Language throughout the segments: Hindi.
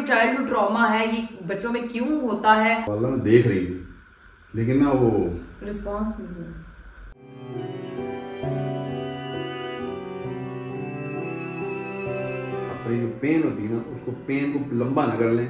चाइल्डहुड ट्रॉमा है ये बच्चों में क्यों होता है। वाला मैं देख रही थी लेकिन ना वो रिस्पॉन्स नहीं हुआ। अपनी जो पेन होती है ना उसको पेन को लंबा न कर लें,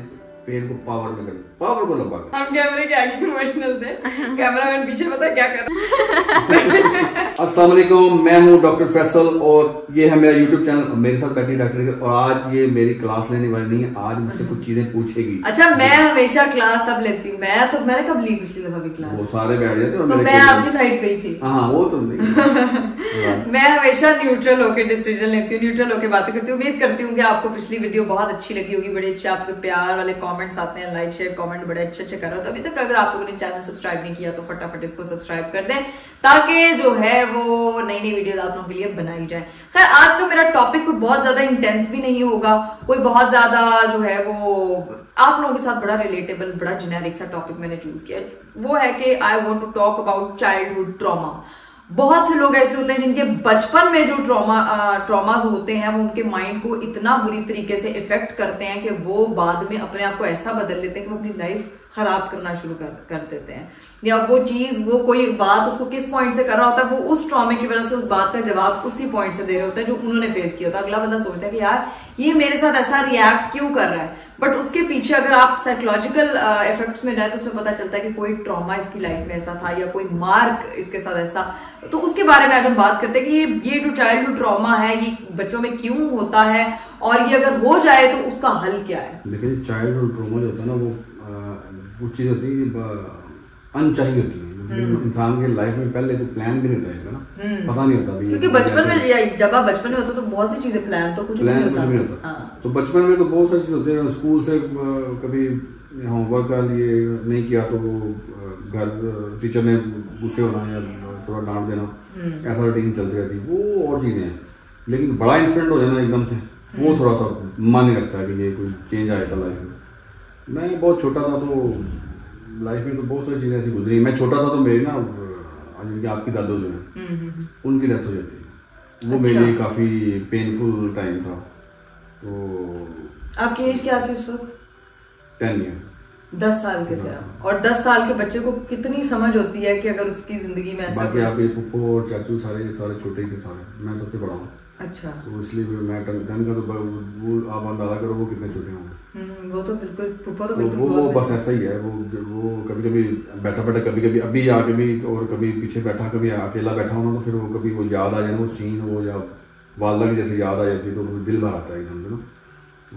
पेन को पावर में कर लें, पावर को लंबा कर। हम कैमरे के आगे इमोशनल थे, कैमरामैन पीछे पता है क्या कर रहा है। अस्सलाम वालेकुम, मैं हूं डॉक्टर फैसल और ये है मेरा यूट्यूब चैनल। मेरे साथ बैठी डॉक्टर और आज ये मेरी क्लास लेने वाली नहीं है, आज मुझसे कुछ चीजें पूछेगी। अच्छा, मैं हमेशा क्लास तब लेती हूँ। मैंने कब ली पिछली दफा भी क्लास? वो सारे बैठ जाते तो मैं आपकी साइड पे ही थी। हाँ वो तो नहीं। मैं हमेशा न्यूट्रल होकर डिसीजन लेती हूँ, न्यूट्रल होकर बातें करती हूँ। उम्मीद करती हूँ कि आपको पिछली वीडियो बहुत अच्छी लगी होगी। बड़े अच्छे आपके प्यार वाले कमेंट्स आते हैं, लाइक शेयर कमेंट बड़े अच्छे कर रहे हो। तो अभी तक अगर आप लोगों ने चैनल सब्सक्राइब नहीं किया तो फटाफट इसको सब्सक्राइब कर दें ताकि जो है वो नई नई वीडियो आप लोगों के लिए बनाई जाए। खैर, आज का मेरा टॉपिक कोई बहुत ज्यादा इंटेंस भी नहीं होगा, कोई बहुत ज्यादा जो है वो आप लोगों के साथ बड़ा रिलेटेबल बड़ा जेनेरिक सा टॉपिक मैंने चूज किया। वो है कि I want to talk about childhood trauma. बहुत से लोग ऐसे होते हैं जिनके बचपन में जो ट्रॉमाज होते हैं वो उनके माइंड को इतना बुरी तरीके से इफेक्ट करते हैं कि वो बाद में अपने आप को ऐसा बदल लेते हैं कि वो अपनी लाइफ खराब करना शुरू कर देते हैं। या वो चीज वो कोई बात उसको किस पॉइंट से कर रहा होता है, वो उस ट्रॉमे की वजह से उस बात का जवाब उसी पॉइंट से दे रहे होते हैं जो उन्होंने फेस किया होता है। अगला बंदा सोचता है कि यार ये मेरे साथ ऐसा रिएक्ट क्यों कर रहा है, बट उसके पीछे अगर आप साइकोलॉजिकल इफेक्ट्स में जाए तो उसमें पता चलता है कि कोई ट्रॉमा इसकी लाइफ में ऐसा था या कोई मार्क इसके साथ ऐसा। तो उसके बारे में आज हम बात करते हैं कि ये जो चाइल्डहुड ट्रॉमा है ये बच्चों में क्यों होता है और ये अगर हो जाए तो उसका हल क्या है। लेकिन चाइल्डहुड ट्रॉमा जो होता है ना वो चीज होती है अनचाही होती है। इंसान के लाइफ में पहले कोई प्लान भी नहीं होता है ना, पता नहीं होता भी। क्योंकि बचपन में जब आप बचपन में होते तो बहुत सी चीजें प्लान तो कुछ नहीं होता। हाँ। तो बचपन में तो बहुत सारी चीज होती है। स्कूल से कभी होमवर्क का लिए नहीं किया तो वो घर टीचर ने गुस्से होना या थोड़ा डांट देना, ऐसा रूटीन चलती रहती है। वो और चीजें हैं। लेकिन बड़ा इंसिडेंट हो जाना एकदम से वो थोड़ा सा मन नहीं करता है कि ये कोई चेंज आया था लाइफ में। मैं बहुत छोटा था तो लाइफ में तो बहुत सारी चीजें ऐसी गुजरी। मैं छोटा था तो मेरी ना जिनकी आपकी दादू जो है उनकी डेथ हो जाती है। वो मेरे लिए काफी पेनफुल टाइम था। तो आपकी एज क्या थी उस वक्त? 10 ईयर, 10 साल के थे। और 10 साल के बच्चे को कितनी समझ होती है कि अगर उसकी जिंदगी में ऐसा बाकी आपके पुप्पो और चाचू सारे छोटे ही थे सारे। मैं सबसे बड़ा हूँ। अच्छा। तो इसलिए मैं 10 का तो वो आप अंदाजा करो वो कितने छोटे होंगे। वो तो बिल्कुल पुप्पो तो बिल्कुल वो बस ऐसा ही है। वो कभी कभी बैठा कभी कभी अभी आके भी और कभी पीछे बैठा कभी अकेला बैठा होना तो फिर वो कभी वो याद आ जाए वो सीन वो या वालदा की जैसे याद आ जाती है तो दिल भर आता है एकदम से ना।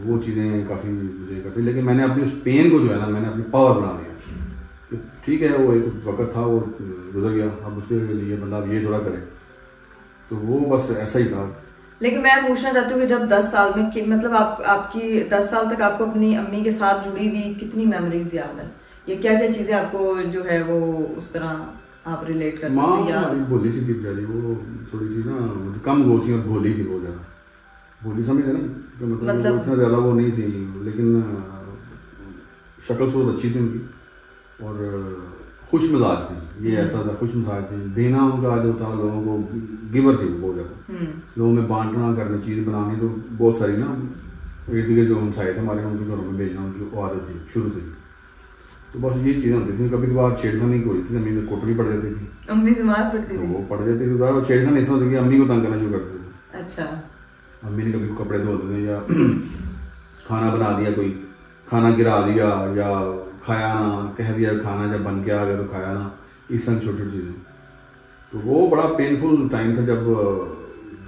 वो चीज़ें काफ़ी मुझे करती। लेकिन मैंने अपनी उस पेन को जो है ना मैंने अपनी पावर बना दिया। तो ठीक है वो एक वक्त था वो गुजर गया, अब उसके लिए बंदा ये थोड़ा करे। तो वो बस ऐसा ही था। लेकिन मैं पूछना चाहती हूँ कि जब 10 साल में मतलब आपकी 10 साल तक आपको अपनी अम्मी के साथ जुड़ी हुई कितनी मेमोरीज याद है? ये क्या क्या चीजें आपको जो है वो उस तरह आप रिलेट कर सकते हैं? माँ भोली सी थी बेचारी, वो थोड़ी सी ना कम वो थी और भोली थी, बहुत ज्यादा भोली समझे ना, मतलब इतना ज्यादा वो नहीं थी लेकिन शक्ल सूरत अच्छी थी उनकी और खुश मिजाज थी। ये ऐसा था खुश मिजाज थी। देना उनका जो था लोगों को गिवर थी बहुत ज्यादा। लोगों में बांटना करना चीज बनानी तो बहुत सारी ना इर्द गिर्द जो हमसाए थे हमारे उनके घरों में भेजना उनकी आदत थी शुरू से। तो बस ये चीजें होती थी। कभी कभार छेड़खानी को होती थी, अम्मी में कोटरी पड़ जाती थी, अम्मी से मार पड़ती थी, वो पड़ जाती थी। तो छेड़खानी ऐसा होती थी अम्मी को तंग करना शुरू करते थे। अच्छा। अम्मी ने कभी कपड़े धो दिए या खाना बना दिया, कोई खाना गिरा दिया या खाया ना, कह दिया खाना जब बन के आ गया तो खाया ना, इस तरह छोटी छोटी चीज़ें। तो वो बड़ा पेनफुल टाइम था जब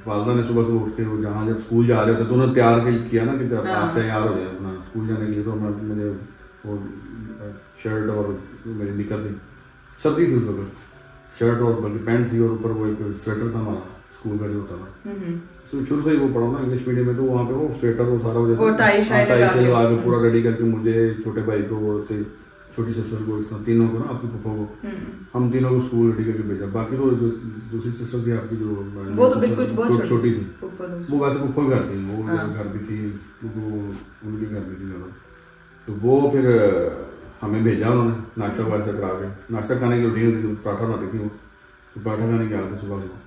वालदा ने सुबह से उठ के वो जहाँ जब स्कूल जा रहे थे तो उन्होंने तैयार किया ना कि जब आप तैयार हो जाए अपना स्कूल जाने के लिए। तो मुझे वो शर्ट और मेरी निकर थी, सर्दी थी उस वक्त, शर्ट और बल्कि पैंट थी और ऊपर वो एक स्वेटर था हमारा स्कूल का जो होता था। तो शुरू से ही वो पढ़ा ना इंग्लिश मीडियम में, तो वहाँ पे वो स्वेटर वो सारा हो जाता है पूरा रेडी करके मुझे छोटे भाई को और छोटी सिस्टर को तीनों को ना आपकी पुप्पो को हम तीनों को स्कूल रेडी करके भेजा। बाकी तो जो दूसरी सिस्टर थी आपकी जो वो तो बिल्कुल छोटी थी वो वैसे पुप्पो घर थी, वो घर भी थी उनकी घर भी थी ज़्यादा। तो वो फिर हमें भेजा उन्होंने नाश्ता वाश्ता करा के। नाश्ता खाने की रूटीन होती थी, पराठा बनाती थी वो, तो पराठा खाने के आते सुबह सुबह।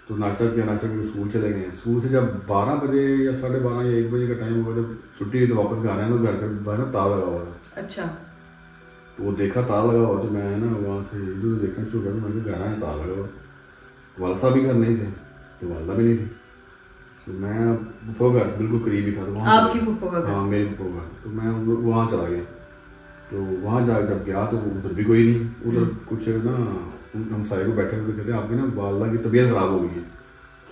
तो नाश्ता किया, नाश्ता करके स्कूल चले गए। स्कूल से जब 12 बजे या 12:30 या 1 बजे का टाइम हुआ, जब छुट्टी हुई तो वापस घर आए, तो घर का बाहर ना ताला लगा हुआ था। अच्छा। तो वो देखा ताला लगा हुआ, तो मैं ना वहाँ से इधर देखना शुरू कर, मैंने घर आया ताला लगा हुआ। वालसा भी घर नहीं थे, तो वालदा भी नहीं थी, तो मैं फुफो घर बिल्कुल करीब ही था। तो वहाँ आपकी फुफो का घर? हाँ मेरी फुफो घर। तो मैं वहाँ चला गया। तो वहाँ जब गया तो उधर भी कोई नहीं, उधर कुछ ना हम सारे को बैठे हुए कहते आपकी ना वालदा की तबीयत खराब हो गई है।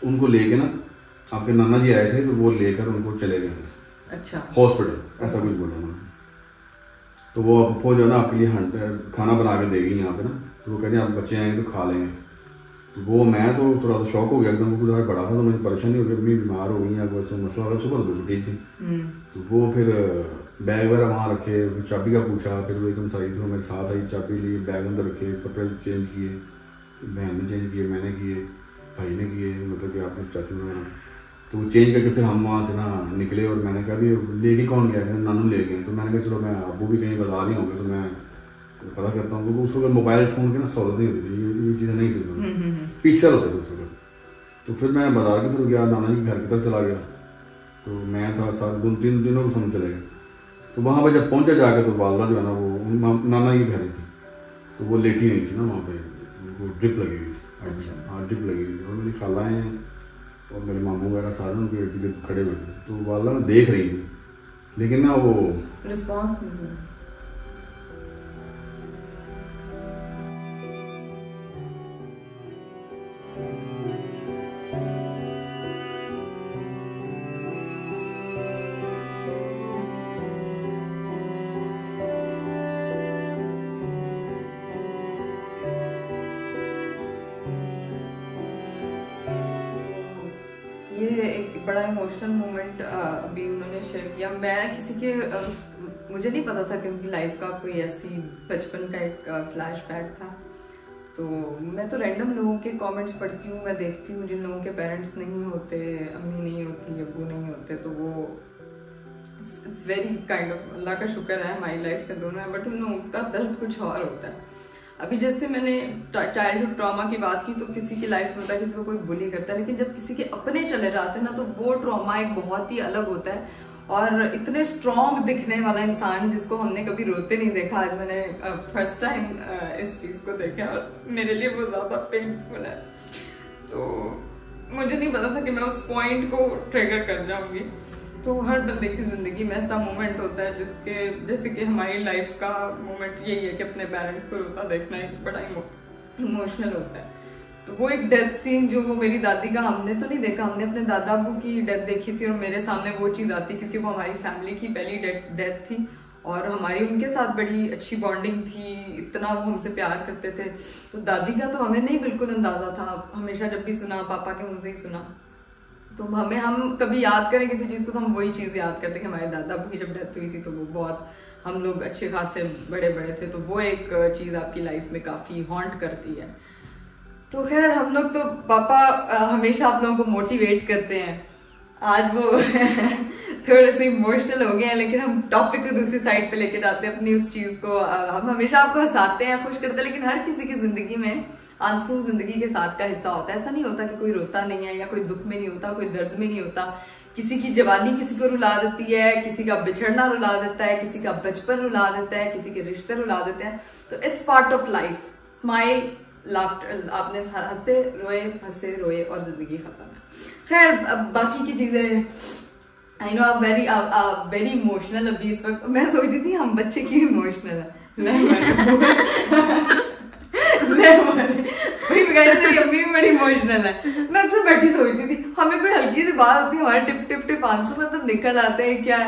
उनको लेके ना आपके नाना जी आए थे, तो वो लेकर उनको चले गए। अच्छा। हॉस्पिटल ऐसा कुछ बोला उन्होंने। तो वो फुफो जो है ना आपके लिए खाना बना के देगी यहाँ पे ना, तो वो कहते हैं आप बच्चे आएंगे तो खा लेंगे। तो वो मैं तो थोड़ा सा शौक हो गया एकदम, वो कुछ बड़ा था तो मुझे परेशानी हो गई, अपनी बीमार हो गई या कोई मसला होगा। सुबह तो बिल्कुल ठीक थी। तो वो फिर बैग वगैरह वहाँ रखे, फिर चाबी का पूछा, फिर वो एकदम सही थी, मेरे साथ आई, चाबी ली, बैग अंदर रखे, कपड़े चेंज किए, बहन ने चेंज किए, मैंने किए, भाई ने किए, मतलब कि आपने चाचू वगैरह। तो वो चेंज करके फिर हम वहाँ से ना निकले। और मैंने कहा भी लेके कौन गया, नानू ले गए। तो मैंने कहा चलो मैं अबू भी कहीं बाजार ही होंगे तो मैं पता करता हूँ, क्योंकि उस वक्त मोबाइल फ़ोन की ना सहूलत नहीं होती थी, ये चीज़ें नहीं थी, पिक्सल होते थे उस वक्त। तो फिर मैं बाजार की तरफ गया, नाना जी घर की तरफ चला गया। तो मैं था साथ 2-3 दिनों को समझ चले गए। तो वहाँ पर जब पहुँचा जाकर तो वालदा जो है ना वो नाना की घर थी, तो वो लेटी नहीं थी ना वहाँ पे, उनको ड्रिप लगी हुई थी। अच्छा। हाँ ड्रिप लगी हुई थी। और मेरी खालाएँ और मेरे मामू वगैरह सारे उनके इर्द गिर्द खड़े हुए थे। तो वालदा ना देख रही थी, लेकिन ना वो रिस्पॉन्स नहीं। ये एक बड़ा इमोशनल मोमेंट अभी उन्होंने शेयर किया। मैं किसी के मुझे नहीं पता था कि उनकी लाइफ का कोई ऐसी बचपन का एक फ्लैशबैक था। तो मैं तो रैंडम लोगों के कमेंट्स पढ़ती हूँ, मैं देखती हूँ जिन लोगों के पेरेंट्स नहीं होते, अम्मी नहीं होती, अब्बू नहीं होते, तो वो इट्स वेरी काइंड ऑफ अल्लाह का शुक्र है हमारी लाइफ में दोनों है, बट उन लोगों का दर्द कुछ और होता है। अभी जैसे मैंने चाइल्डहुड ट्रॉमा की बात की, तो किसी की लाइफ में होता है, किसी को कोई बुली करता है, लेकिन जब किसी के अपने चले जाते हैं ना, तो वो ट्रॉमा एक बहुत ही अलग होता है। और इतने स्ट्रॉन्ग दिखने वाला इंसान जिसको हमने कभी रोते नहीं देखा, आज मैंने फर्स्ट टाइम इस चीज़ को देखा और मेरे लिए वो ज़्यादा पेनफुल है। तो मुझे नहीं पता था कि मैं उस पॉइंट को ट्रिगर कर जाऊंगी। तो हर बंदे की ज़िंदगी में ऐसा मोमेंट होता है जिसके जैसे कि हमारी लाइफ का मोमेंट यही है कि अपने पेरेंट्स को रोता देखना एक बड़ा इमोशनल होता है। तो वो एक डेथ सीन जो वो मेरी दादी का हमने तो नहीं देखा, हमने अपने दादा अबू की डेथ देखी थी और मेरे सामने वो चीज़ आती क्योंकि वो हमारी फैमिली की पहली डेथ थी और हमारी उनके साथ बड़ी अच्छी बॉन्डिंग थी, इतना वो हमसे प्यार करते थे। तो दादी का तो हमें नहीं बिल्कुल अंदाज़ा था, हमेशा जब भी सुना पापा के मुँह से ही सुना। तो हम कभी याद करें किसी चीज़ को तो हम वही चीज़ याद करते कि हमारे दादा अबू की जब डेथ हुई थी तो वो बहुत हम लोग अच्छे खासे बड़े थे। तो वो एक चीज़ आपकी लाइफ में काफ़ी हॉन्ट करती है। तो खैर हम लोग तो पापा हमेशा आप लोगों को मोटिवेट करते हैं। आज वो थोड़े से इमोशनल हो गए हैं, लेकिन हम टॉपिक को दूसरी साइड पे लेके जाते हैं अपनी उस चीज़ को। हम हमेशा आपको हंसाते हैं, खुश करते हैं, लेकिन हर किसी की ज़िंदगी में आंसू ज़िंदगी के साथ का हिस्सा होता है। ऐसा नहीं होता कि कोई रोता नहीं है या कोई दुख में नहीं होता, कोई दर्द में नहीं होता। किसी की जवानी किसी को रुला देती है, किसी का बिछड़ना रुला देता है, किसी का बचपन रुला देता है, किसी के रिश्ते रुला देते हैं। तो it's part of life. Smile, laughter, आपने हंसे रोए और जिंदगी खत्म है। खैर बाकी की चीजें आई नो आप वेरी इमोशनल अभी इस वक्त। मैं सोचती थी हम बच्चे क्यों इमोशनल है। मेरी अम्मी भी बड़ी इमोशनल है। मैं अक्सर बैठी सोचती थी हमें कोई हल्की सी बात होती है हमारे टिप टिप टिप आंसू मतलब निकल आते हैं। क्या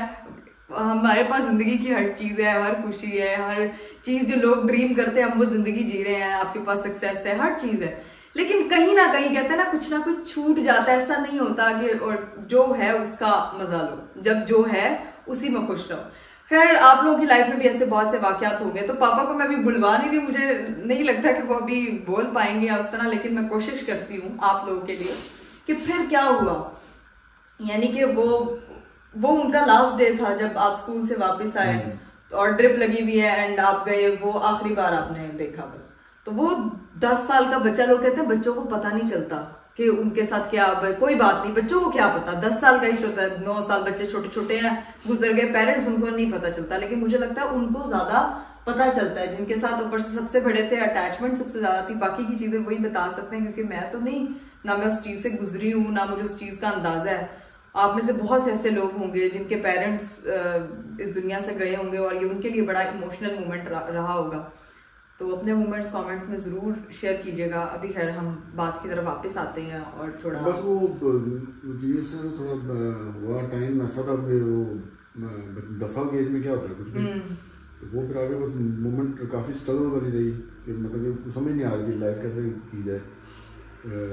हमारे पास जिंदगी की हर चीज है, हर खुशी है, हर चीज जो लोग ड्रीम करते हैं हम वो जिंदगी जी रहे हैं। आपके पास सक्सेस है, हर चीज है, लेकिन कहीं ना कहीं कहते हैं ना कुछ छूट जाता है। ऐसा नहीं होता कि और जो है उसका मजा लो, जब जो है उसी में खुश रहो। खैर आप लोगों की लाइफ में भी ऐसे बहुत से वाकयात हो गए। तो पापा को मैं अभी बुलवा नहीं रही, मुझे नहीं लगता कि वो अभी बोल पाएंगे या उस तरह, लेकिन मैं कोशिश करती हूँ आप लोगों के लिए कि फिर क्या हुआ। यानी कि वो उनका लास्ट डे था जब आप स्कूल से वापस आए और ड्रिप लगी हुई है एंड आप गए, वो आखिरी बार आपने देखा बस। तो वो 10 साल का बच्चा, लोग कहते हैं बच्चों को पता नहीं चलता कि उनके साथ क्या, कोई बात नहीं, बच्चों को क्या पता, 10 साल का ही तो होता है, 9 साल बच्चे छोटे छोटे हैं, गुजर गए पेरेंट्स, उनको नहीं पता चलता। लेकिन मुझे लगता है उनको ज्यादा पता चलता है, जिनके साथ ऊपर से सबसे बड़े थे, अटैचमेंट सबसे ज्यादा थी। बाकी की चीजें वही बता सकते हैं, क्योंकि मैं तो नहीं, ना मैं उस चीज से गुजरी हूँ, ना मुझे उस चीज का अंदाजा है। आप में से बहुत से ऐसे लोग होंगे जिनके पेरेंट्स इस दुनिया से गए होंगे और ये उनके लिए बड़ा इमोशनल मोमेंट रहा होगा। तो अपने मोमेंट्स कमेंट्स में जरूर शेयर कीजिएगा। अभी खैर हम बात की तरफ वापस आते हैं और थोड़ा बस वो चीज़ से थोड़ा हुआ टाइम ऐसा था कि वो 10 साल की एज में क्या होता है कुछ भी, तो वो फिर आगे वो मोमेंट काफ़ी स्ट्रगल वाली रही कि मतलब कि समझ नहीं आ रही थी लाइफ कैसे की जाए।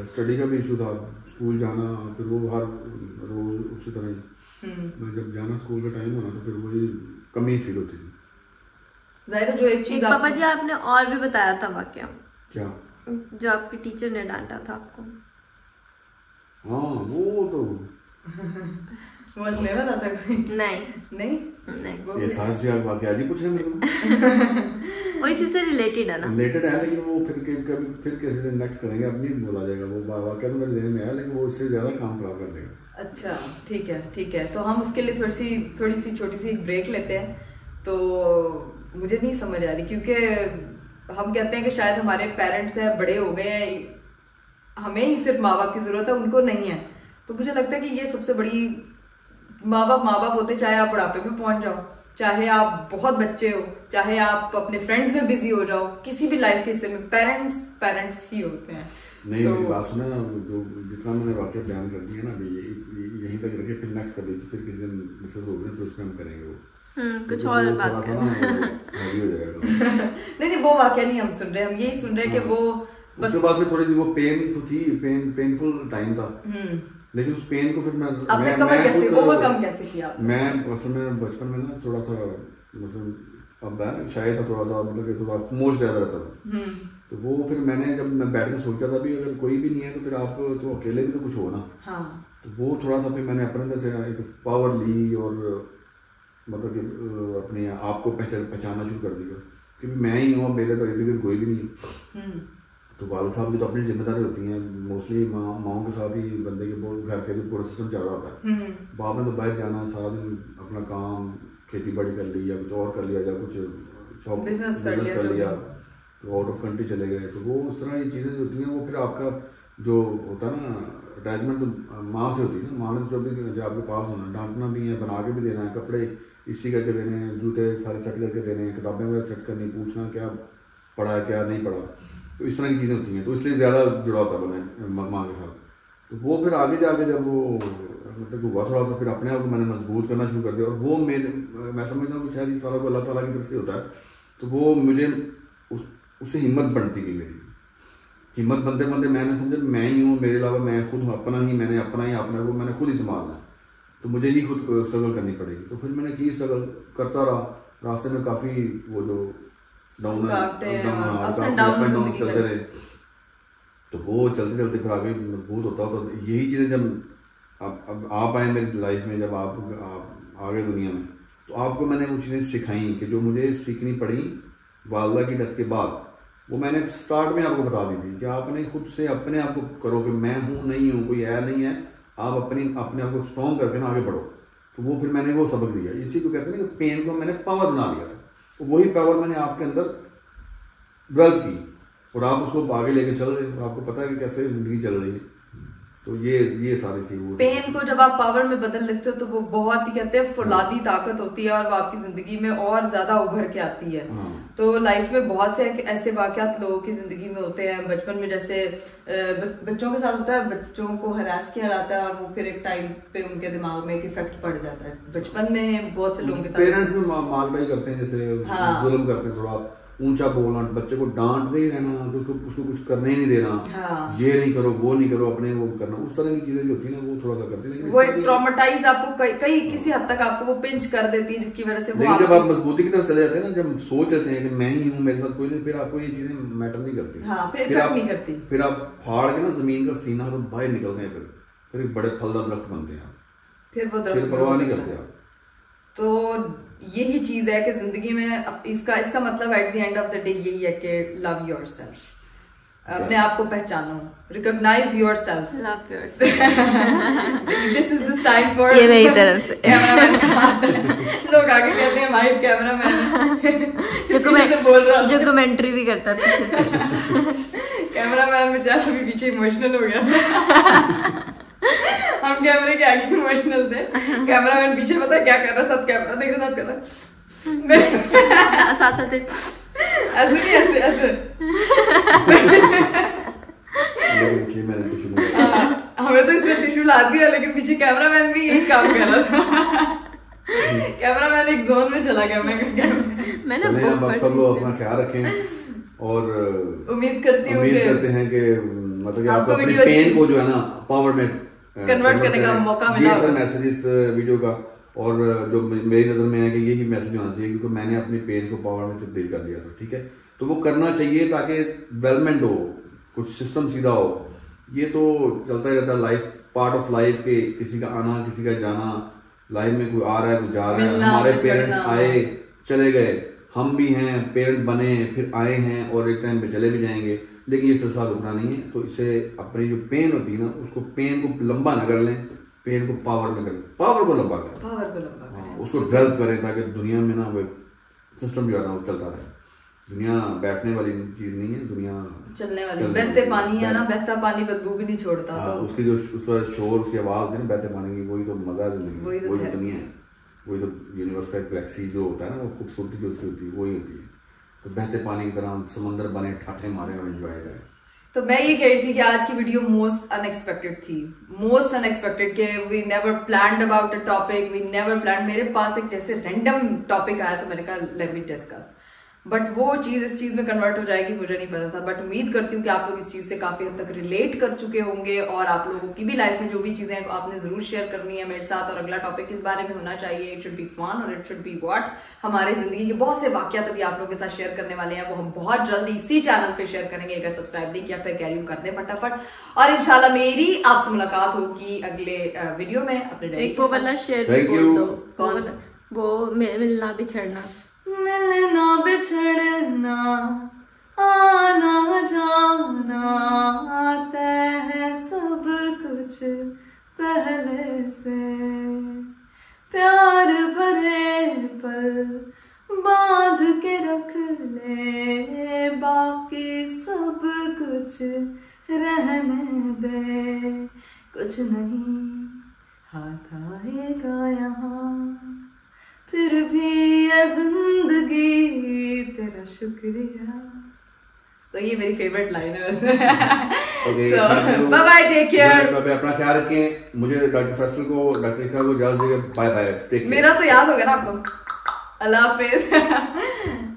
स्टडी का भी इशू था, स्कूल जाना, फिर वो हर रोज उसी तरह ही मैं जब जाना स्कूल का टाइम होना तो फिर वही कमी फील होती थी। ज़ाहिर जो एक चीज पापा जी आपने और भी बताया था वाकया, क्या? जो आपके टीचर ने डांटा था आपको। हाँ वो तो वो नहीं बता था कोई? नहीं ये सारी चीज़ वाकया जी पूछ रहे मेरे को। वो इसी से रिलेटेड है ना? रिलेटेड है, लेकिन वो फिर किसी दिन नेक्स्ट करेंगे, अब नहीं बोला जाएगा। वो वाकया तो मेरे देने में आया, लेकिन वो इससे ज़्यादा काम खराब कर देगा। अच्छा ठीक है, तो हम उसके लिए थोड़ी सी छोटी सी ब्रेक लेते हैं। तो मुझे नहीं समझ आ रही, क्योंकि हम कहते हैं कि शायद हमारे पेरेंट्स हैं, बड़े हो गए हैं, हमें ही सिर्फ माँ बाप की जरूरत है, उनको नहीं है। तो मुझे लगता है कि ये सबसे बड़ी, माँ बाप होते, चाहे आप बुढ़ापे में पहुंच जाओ, चाहे आप बहुत बच्चे हो, चाहे आप अपने फ्रेंड्स में बिजी हो जाओ, किसी भी लाइफ के हिस्से में पेरेंट्स ही होते हैं। नहीं तो, मेरी बात सुना, जो जितना मैंने वाकया बयान कर दिया ना अभी, यहीं तक रखे, फिर नेक्स्ट कर लीजिए, फिर किसी दिन मिसेस हो गए तो उसमें हम करेंगे वो कुछ और बात करना हो जाएगा। नहीं वो वाकया नहीं हम सुन रहे, हम यही सुन रहे हैं कि वो उसके बाद में थोड़ी सी वो पेन तो थी, पेनफुल टाइम था, लेकिन उस पेन को फिर मैं ओवरकम कैसे किया? मैं असल में बचपन में ना थोड़ा सा मतलब अब है शायद थोड़ा सा मतलब कि थोड़ा खामोश ज्यादा रहता था। तो वो फिर मैंने जब मैं बैठ के सोचा था भी अगर कोई भी नहीं है तो फिर आप तो अकेले भी तो कुछ हो ना। हाँ। तो वो थोड़ा सा फिर मैंने अपने अंदर से एक पावर ली और मतलब कि अपने आप को पहचानना शुरू कर दिया कि मैं ही हूँ, मेरे तो इर्द गिर्द कोई भी नहीं। तो वाल साहब की तो अपनी जिम्मेदारी होती है, मोस्टली माओं के साथ ही बंदे के बहुत घर के भी पूरा सिस्टम चल रहा होता है। बाप ने तो बाहर जाना, सारा दिन अपना काम खेती बाड़ी कर ली या कुछ और कर लिया या कुछ शॉप बिजनेस कर लिया, तो आउट ऑफ कंट्री चले गए। तो वो उस तरह की चीज़ें होती हैं, वो फिर आपका जो होता है ना अटैचमेंट तो माँ से होती है ना। माँ ने जो भी जो आपके पास होना, डांटना भी है, बना के भी देना है, कपड़े इसी करके देने हैं, जूते सारे सेट करके देने हैं, किताबें वगैरह सेट करनी, पूछना क्या पढ़ा है क्या नहीं पढ़ा, तो इस तरह की चीज़ें होती हैं। तो इसलिए ज़्यादा जुड़ा होता है मैं माँ के साथ। तो वो फिर आगे जाके जब वो मतलब हुआ थोड़ा सा, फिर अपने आप को मैंने मजबूत करना शुरू कर दिया। और वो मैं समझता हूँ कि शायद इस सारा को अल्लाह ताला की तरफ से होता है। तो वो मुझे उससे हिम्मत बढ़ती गई, मेरी हिम्मत बनते बनते मैंने समझा मैं ही हूँ, मेरे अलावा मैं खुद हूँ, अपना ही मैंने अपना ही अपने को मैंने खुद ही संभालना है, तो मुझे ही खुद स्ट्रगल करनी पड़ेगी। तो फिर मैंने की स्ट्रगल करता रहा, रास्ते में काफ़ी वो जो डाउन चलते रहे। तो वो चलते चलते फिर आगे मजबूत होता हो। तो यही चीज़ें जब अब आप आए मेरी लाइफ में, जब आप आ गए दुनिया में, तो आपको मैंने वो चीज़ें सिखाई कि जो मुझे सीखनी पड़ी वालदा की डेथ के बाद, वो मैंने स्टार्ट में आपको बता दी थी कि आपने खुद से अपने आप को करो कि मैं हूँ नहीं हूँ, कोई है नहीं है, आप अपने आप को स्ट्रॉन्ग करके ना आगे बढ़ो। तो वो फिर मैंने वो सबक दिया। इसी को कहते हैं कि पेन को मैंने पावर बना लिया था। तो वही पावर मैंने आपके अंदर डेवलप की और आप उसको आगे लेके चल रहे हो, और आपको पता है कि कैसे जिंदगी चल रही है। तो ये सारी थी वो पेन को जब आप पावर में बदल लेते हो तो वो बहुत ही कहते हैं फौलादी ताकत होती है और वो आपकी जिंदगी में और ज्यादा उभर के आती है। तो लाइफ में बहुत से ऐसे वाकयात लोगों की जिंदगी में होते हैं। बचपन में जैसे बच्चों के साथ होता है, बच्चों को हरास किया जाता है और वो फिर एक टाइम पे उनके दिमाग में एक इफेक्ट पड़ जाता है। बचपन में बहुत से लोगों के साथ पेरेंट्स में मारपाई करते हैं, जैसे जुल्म करते हैं, थोड़ा ऊंचा बोलना, बच्चे को डांटते ही रहना, उसको कुछ करने ही नहीं देना। ये नहीं करो, वो नहीं करो, अपने वो करना, उस तरह की चीजें जो होती है ना वो थोड़ा सा करते हैं। वो एक ट्रॉमेटाइज आपको कई किसी हद तक आपको वो पिंच कर देती है, जिसकी वजह से वो जब आप मजबूती की तरफ चले जाते हैं ना, जब सोच लेते हैं कि मैं ही हूँ, मेरे साथ कोई नहीं, फिर आपको ये चीजें मैटर नहीं करती। फिर आप फाड़ के ना जमीन का सीना तो बाहर निकलते हैं, फिर एक बड़े फलदार दरख्त बनते हैं, फिर परवाह नहीं करते आप। तो यही चीज है कि जिंदगी में इसका मतलब at the end of the day यही है कि लव योरसेल्फ। अपने आप को पहचानो, recognise your self, love yourself. This is the time for ये मेरी तरफ से लोग आगे कहते हैं भाई कैमरामैन जो कमेंट्री भी करता था कैमरामैन बेचारा भी पीछे इमोशनल हो गया हम कैमरे के आगे इमोशनल थे, कैमरामैन पीछे पता है क्या कर रहा, सब कैमरा देख रहा, सब कर रहा साथ साथ ऐसे नहीं, ऐसे हमें तो इसने टिश्यू ला दिया, लेकिन पीछे कैमरामैन भी यही काम कर रहा था कैमरामैन एक जोन में चला गया। मैंने सब लोग अपना ख्याल रखें और उम्मीद करते हैं कि मतलब कि आपको अपने पेन को जो है ना पावर में कन्वर्ट करने का मौका मिला। ये मैसेज इस वीडियो का, और जो मेरी नजर में है कि यही मैसेज होना चाहिए, क्योंकि मैंने अपनी पेन को पावर में तब्दील कर लिया था। ठीक है, तो वो करना चाहिए ताकि डेवलपमेंट हो, कुछ सिस्टम सीधा हो। ये तो चलता ही रहता है, लाइफ पार्ट ऑफ लाइफ के, किसी का आना किसी का जाना, लाइफ में कोई आ रहा है कोई जा रहा है। हमारे पेरेंट्स आए चले गए, हम भी हैं, पेरेंट बने फिर आए हैं और एक टाइम पे चले भी जाएंगे, लेकिन ये सिलसिला रुकना नहीं है। तो इसे अपनी जो पेन होती है ना, उसको पेन को लंबा न कर लें, पेन को पावर में करें, पावर को लंबा करें, उसको डेवलप करें ताकि दुनिया में ना वो सिस्टम जो है ना वो चलता रहे। दुनिया बैठने वाली चीज नहीं है, दुनिया चलने वाली। बहते पानी है ना, बहता पानी बदबू भी नहीं छोड़ता। तो उसकी जो शोर, उसकी आवाज है ना बहते पानी की, वही तो मजा है जिंदगी, वही तो दुनिया है, वही तो यूनिवर्स का गैलेक्सी जो होता है ना, वो खूबसूरती जो उसकी होती है वही होती है। तो बहते पानी की तरह समंदर बने, ठाठे मारे और एंजॉय करें। तो मैं ये कह रही थी कि आज की वीडियो मोस्ट अनएक्सपेक्टेड थी, मोस्ट अनएक्सपेक्टेड के we never planned about a topic, we never planned. मेरे पास एक जैसे रैंडम टॉपिक आया तो मैंने कहा लेट मी डिस्कस, बट वो चीज इस चीज में कन्वर्ट हो जाएगी मुझे नहीं पता था। बट उम्मीद करती हूँ कि आप लोग इस चीज से काफी हद तक रिलेट कर चुके होंगे, और आप लोगों की भी लाइफ में जो भी चीजें आपने जरूर शेयर करनी है मेरे साथ। और अगला टॉपिक इस बारे में होना चाहिए, इट शुड बी फन और इट शुड बी व्हाट। हमारे जिंदगी के बहुत से वाकयात अभी आप लोगों के साथ शेयर करने वाले हैं, वो हम बहुत जल्दी इसी चैनल पे शेयर करेंगे। अगर सब्सक्राइब नहीं किया फिर कैरी कर दे फटाफट, और इंशाल्लाह मेरी आपसे मुलाकात होगी अगले वीडियो में। अपने एक वो वाला शेयर बोल दो, वो मिलना बिछड़ना, मिलना बिछड़ना आना जाना तय है सब कुछ पहले से, प्यार भरे पल बांध के रख ले, बाकी सब कुछ रहने दे, कुछ नहीं हाथ आएगा यहाँ, फिर भी ये जिंदगी तेरा शुक्रिया। तो ये मेरी फेवरेट लाइन है। बाय बाय, टेक केयर, अपना ख्याल रखें। मुझे डॉक्टर फैसल को, डॉक्टर इकरा को इजाजत दीजिए, बाय बाय, टेक केयर। मेरा तो याद होगा ना आपको। अल्लाह हाफिज।